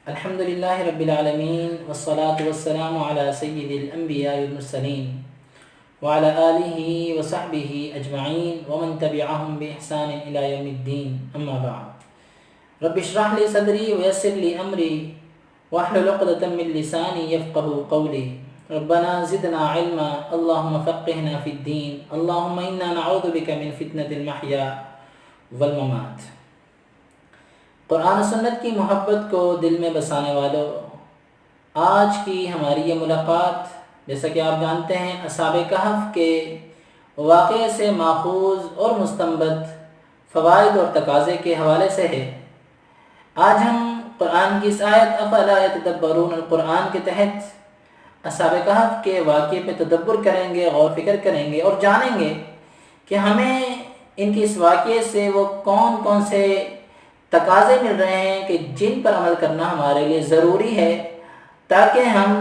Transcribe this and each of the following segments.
الحمد لله رب العالمين والصلاة والسلام على سيد الأنبياء والمرسلين وعلى آله وصحبه أجمعين ومن تبعهم بإحسان إلى يوم الدين أما بعد رب اشرح لي صدري ويسر لي أمري واحلل عقدة من لساني يفقه قولي ربنا زدنا علما اللهم فقهنا في الدين اللهم إنا نعوذ بك من فتنة المحيا والممات۔ قرآن و سنت کی محبت کو دل میں بسانے والوں، آج کی ہماری یہ ملاقات جیسا کہ آپ جانتے ہیں اصحاب کہف کے واقعے سے ماخوذ اور مستنبط فوائد اور تقاضے کے حوالے سے ہے۔ آج ہم قرآن کی اس آیت افلا یتدبرون القرآن کے تحت اصحاب کہف کے واقعے پہ تدبر کریں گے، غور فکر کریں گے اور جانیں گے کہ ہمیں ان کے اس واقعے سے وہ کون کون سے تقاضے مل رہے ہیں کہ جن پر عمل کرنا ہمارے لیے ضروری ہے تاکہ ہم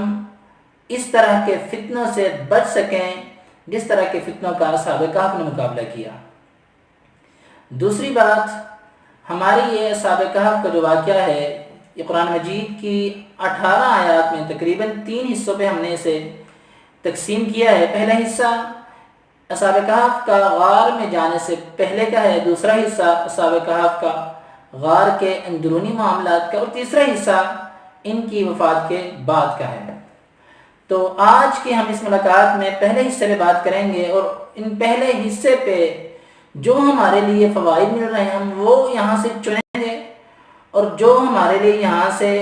اس طرح کے فتنوں سے بچ سکیں جس طرح کے فتنوں کا اصحاب کہف نے مقابلہ کیا۔ دوسری بات، ہماری یہ اصحاب کہف کا جو واقعہ ہے یہ قرآن مجید کی 18 آیات میں تقریباً 3 حصوں پہ ہم نے اسے تقسیم کیا ہے۔ پہلا حصہ اصحاب کہف کا غار میں جانے سے پہلے کا ہے، دوسرا حصہ اصحاب کہف کا غار کے اندرونی معاملات کا، اور تیسرا حصہ ان کی وفات کے بعد کا ہے۔ تو آج کی ہم اس ملاقات میں پہلے حصے پہ بات کریں گے اور ان پہلے حصے پہ جو ہمارے لیے فوائد مل رہے ہیں ہم وہ یہاں سے چنیں گے، اور جو ہمارے لیے یہاں سے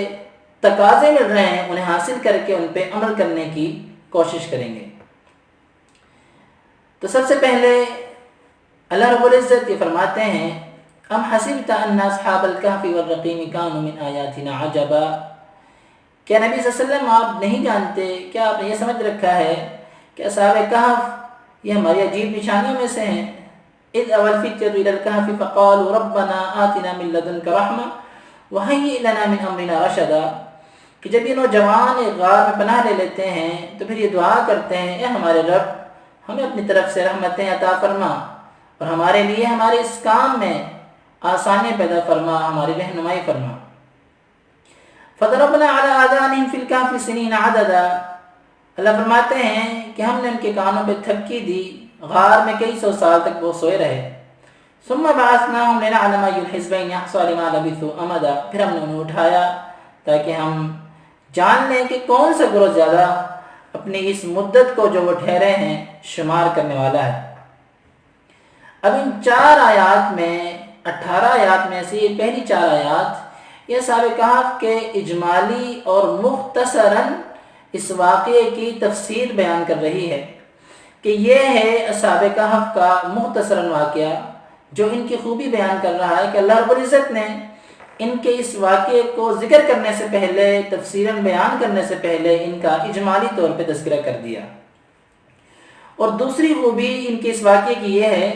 تقاضے مل رہے ہیں انہیں حاصل کر کے ان پہ عمل کرنے کی کوشش کریں گے۔ تو سب سے پہلے اللہ رب العزت یہ فرماتے ہیں ام حسبت ان اصحاب الکہف والرقیم کانوا من آیاتنا عجبا، کیا نبی صلی اللہ علیہ وسلم آپ نہیں جانتے، کیا آپ نے یہ سمجھ رکھا ہے کہ اصحاب کہف یہ ہماری عجیب نشانیوں میں سے ہیں؟ اذ اول فتیۃ الی الکہف فقالوا ربنا آتنا من لدنک رحمہ وہیئ لنا من امرنا رشدا، کہ جب یہ نوجوان ایک غار میں پناہ لے لیتے ہیں تو پھر یہ دعا کرتے ہیں اے ہمارے رب ہمیں اپنی طرف سے رحمتیں عطا فرما اور ہمارے لیے ہمارے اس کام میں آسانی پیدا فرما، ہماری رہنمائی فرما۔ فضربنا علی آذانہم فی الکہف سنین عددا، اللہ فرماتے ہیں کہ ہم نے ان کے کانوں پہ تھپکی دی، غار میں کئی سو سال تک وہ سوئے رہے۔ ثم بعثناہم لنعلم ای الحزبین احصی لما لبثوا امدا، پھر ہم نے انہیں اٹھایا تاکہ ہم جان لیں کہ کون سا گروہ زیادہ اپنی اس مدت کو جو وہ ٹھہرے ہیں شمار کرنے والا ہے۔ اب ان 4 آیات میں 18 آیات میں سے یہ پہلی 4 آیات یہ اصحاب کہف کے اجمالی اور مختصراً اس واقعے کی تفصیل بیان کر رہی ہے کہ یہ ہے اصحاب کہف کا مختصراً واقعہ جو ان کی خوبی بیان کر رہا ہے کہ اللہ رب العزت نے ان کے اس واقعے کو ذکر کرنے سے پہلے، تفصیلاً بیان کرنے سے پہلے ان کا اجمالی طور پہ تذکرہ کر دیا۔ اور دوسری خوبی ان کے اس واقعے کی یہ ہے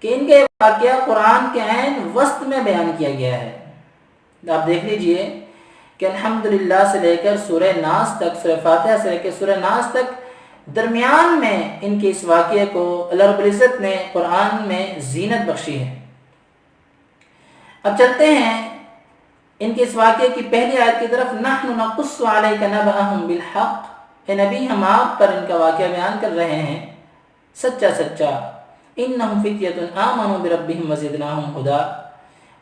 کہ ان کے واقعہ قرآن کے عین وسط میں بیان کیا گیا ہے۔ آپ دیکھ لیجئے کہ الحمدللہ سے لے کر سورہ ناس تک، سورہ فاتحہ سے لے کر سورہ ناس تک درمیان میں ان کے اس واقعے کو اللہ رب العزت نے قرآن میں زینت بخشی ہے۔ اب چلتے ہیں ان کے اس واقعے کی پہلی آیت کی طرف۔ نحن نقص علیک نبأہم بالحق، اے نبی ہم آپ پر ان کا واقعہ بیان کر رہے ہیں سچا سچا۔ انہم فتیۃ آمنوا بربہم وزدناہم ہدی،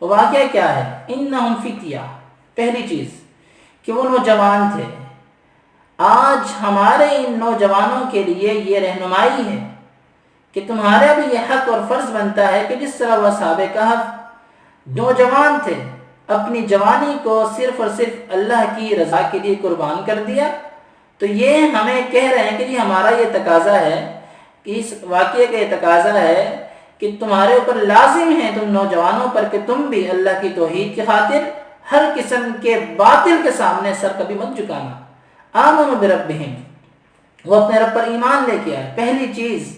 وہ واقعہ کیا ہے؟ انہم فتیہ، پہلی چیز کہ وہ نوجوان تھے۔ آج ہمارے ان نوجوانوں کے لیے یہ رہنمائی ہے کہ تمہارا بھی یہ حق اور فرض بنتا ہے کہ جس طرح وہ اصحاب کہف نوجوان تھے، اپنی جوانی کو صرف اور صرف اللہ کی رضا کے لیے قربان کر دیا، تو یہ ہمیں کہہ رہے ہیں کہ یہ ہمارا یہ تقاضا ہے، کہ اس واقعے کا یہ تقاضا ہے کہ تمہارے اوپر لازم ہے تم نوجوانوں پر کہ تم بھی اللہ کی توحید کی خاطر ہر قسم کے باطل کے سامنے سر کبھی مت جھکانا۔ آمنوا بربہم، وہ اپنے رب پر ایمان لے کے آئے۔ پہلی چیز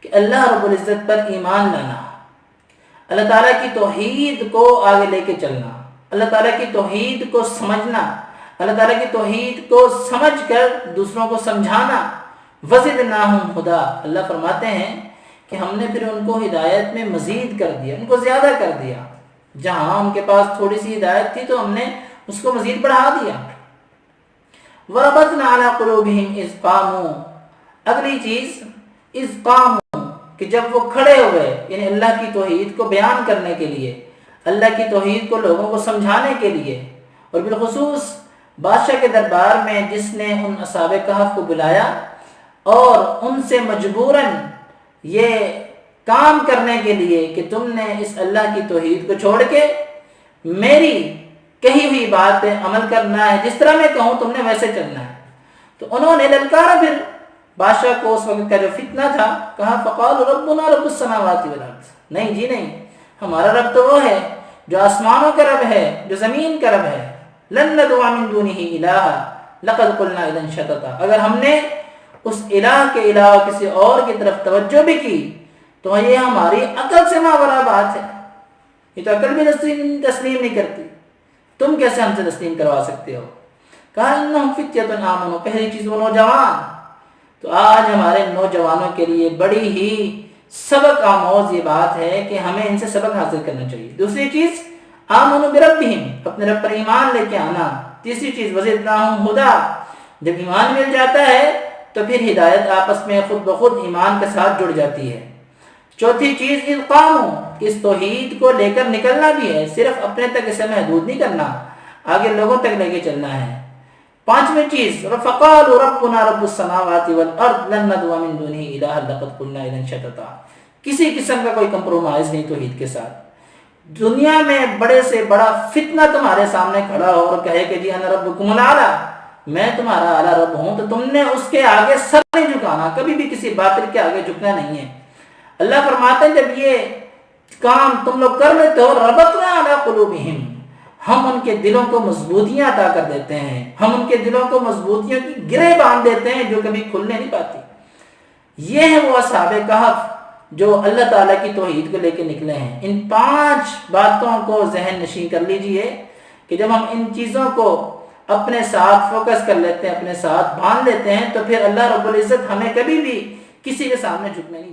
کہ اللہ رب العزت پر ایمان لانا، اللہ تعالیٰ کی توحید کو آگے لے کے چلنا، اللہ تعالیٰ کی توحید کو سمجھنا، اللہ تعالیٰ کی توحید کو سمجھ کر دوسروں کو سمجھانا۔ وزدناہم ہدی، اللہ فرماتے ہیں کہ ہم نے پھر ان کو ہدایت میں مزید کر دیا، ان کو زیادہ کر دیا۔ جہاں ان کے پاس تھوڑی سی ہدایت تھی تو ہم نے اس کو مزید بڑھا دیا۔ وَرَبَطْنَا عَلَىٰ قُلُوبِهِمْ إِذْ قَامُوا، اگلی چیز اِذْ قَامُوا، کہ جب وہ کھڑے ہوئے، یعنی اللہ کی توحید کو بیان کرنے کے لیے، اللہ کی توحید کو لوگوں کو سمجھانے کے لیے، اور بالخصوص بادشاہ کے دربار میں جس نے ان اصحاب کہف کو بلایا اور ان سے مجبوراً یہ کام کرنے کے لیے کہ تم نے اس اللہ کی توحید کو چھوڑ کے میری کہی ہوئی بات پہ عمل کرنا ہے، جس طرح میں کہوں تم نے ویسے چلنا ہے۔ تو انہوں نے للکارا پھر بادشاہ کو، اس وقت کا جو فتنہ تھا، کہا فقالوا ربنا رب السماوات والارض، نہیں جی نہیں، ہمارا رب تو وہ ہے جو آسمانوں کا رب ہے، جو زمین کا رب ہے۔ لن ندعو من دونه الہا لقد قلنا اذا شططا، اگر ہم نے اس الہ کے علاوہ کسی اور کی طرف توجہ بھی کی تو یہ ہماری عقل سے ماورا بات ہے، یہ تو عقل بھی تسلیم نہیں کرتی، تم کیسے ہم سے تسلیم کروا سکتے ہو؟ کہا انہم فتیۃ آمنوا، پہلی چیز وہ نوجوان۔ تو آج ہمارے نوجوانوں کے لیے بڑی ہی سبق آموز یہ بات ہے کہ ہمیں ان سے سبق حاصل کرنا چاہیے۔ دوسری چیز آمنوا بربہم، اپنے رب پر ایمان لے کے آنا۔ تیسری چیز وزدناہم ہدی، جب ایمان مل جاتا ہے تو پھر ہدایت آپس میں خود بخود ایمان کے ساتھ جڑ جاتی ہے۔ چوتھی چیز اقامو، اس توحید کو لے کر نکلنا بھی ہے، صرف اپنے تک اسے محدود نہیں کرنا، آگے لوگوں تک لے کے چلنا ہے۔ پانچویں چیز فقالوا ربنا رب السماوات والارض لن ندعو من دونه الہا لقد قلنا اذا شططا، کسی قسم کا کوئی کمپرومائز نہیں توحید کے ساتھ۔ دنیا میں بڑے سے بڑا فتنہ تمہارے سامنے کھڑا ہو اور کہے کہ جی انا ربکم الاعلی، میں تمہارا اعلیٰ رب ہوں، تو تم نے اس کے آگے سر نہیں جھکانا، کبھی بھی کسی باطل کے آگے جھکنا نہیں ہے۔ اللہ فرماتے ہیں جب یہ کام تم لوگ کر لیتے ہو ربطنا علی قلوبہم، ہم ان کے دلوں کو مضبوطیاں عطا کر دیتے ہیں، ہم ان کے دلوں کو مضبوطیوں کی گرہ باندھ دیتے ہیں جو کبھی کھلنے نہیں پاتی۔ یہ ہیں وہ اصحاب کہف جو اللہ تعالیٰ کی توحید کو لے کے نکلے ہیں۔ ان 5 باتوں کو ذہن نشین کر لیجئے کہ جب ہم ان چیزوں کو اپنے ساتھ فوکس کر لیتے ہیں، اپنے ساتھ باندھ لیتے ہیں، تو پھر اللہ رب العزت ہمیں کبھی بھی کسی کے سامنے جھکنے نہیں دیتے۔